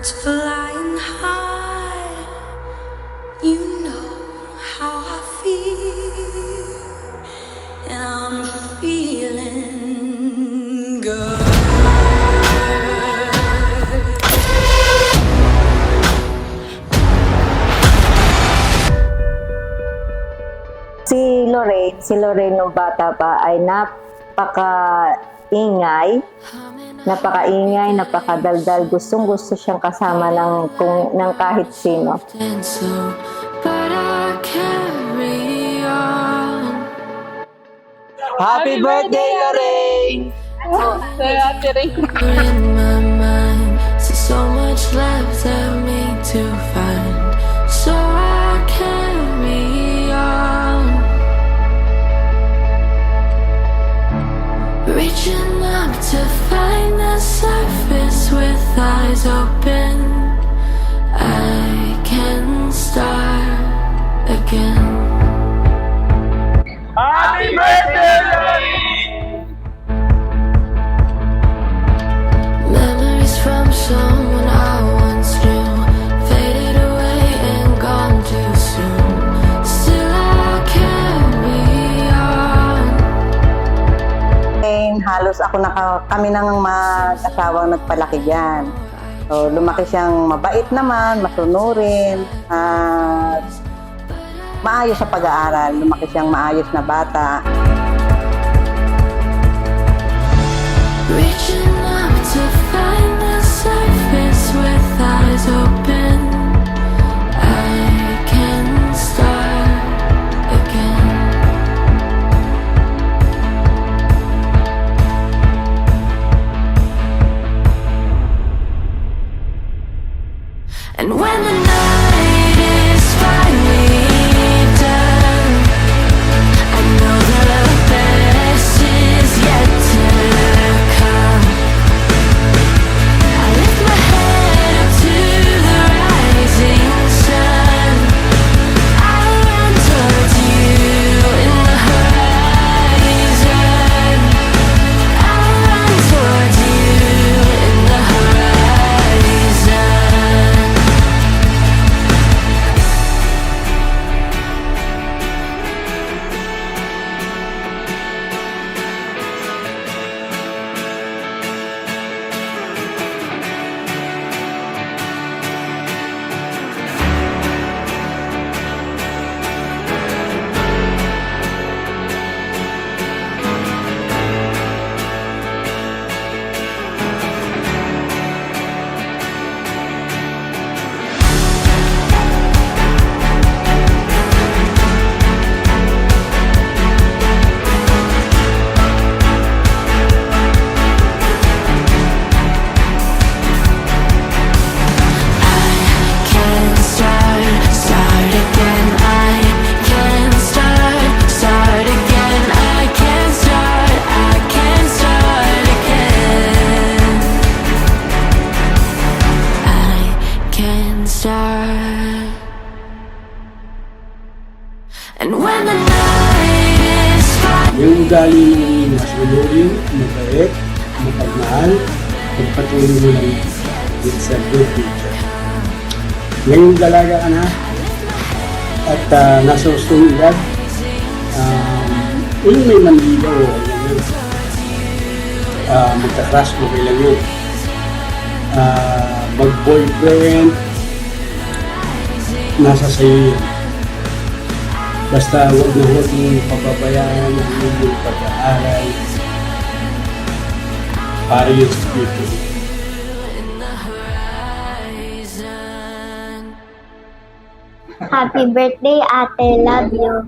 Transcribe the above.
birds flying high. You know how I feel, and I'm feeling good. Si Lorraine nung bata pa ay napakaingay, napakadaldal. Gustong-gusto siyang kasama ng kahit sino. Happy birthday, Lorraine! So much love that me to find, so I carry on, reaching up to find the surface with eyes open. I can start again. Happy birthday, Lorraine! Memories from someone I once knew faded away and gone too soon. Still I carry on. Halos kami nang mag-asawang nagpalaki diyan. So, lumaki siyang mabait naman, masunurin, at maayos sa pag-aaral. Lumaki siyang maayos na bata. Reaching up to find the surface with eyes open. I can start again. And when the night is finally done, I know the best is yet to come. I lift my head up to the rising sun. I run towards you in the horizon. I run towards you in the horizon. And when the night is fine. Yung ugali ng masunurin, mabait, mapagmahal, pagpatuloy mo lang it's a good future. Ngayong dalaga ka na at nasa ustong edad, yung may manligaw o kailan yun. Magka-crush mo kailan yun. Mag-boyfriend, nasa sayo yun. Basta huwag na huwag mong papabayaan ang iyong pag-aaral para yun sa future. Happy birthday, ate. Love you.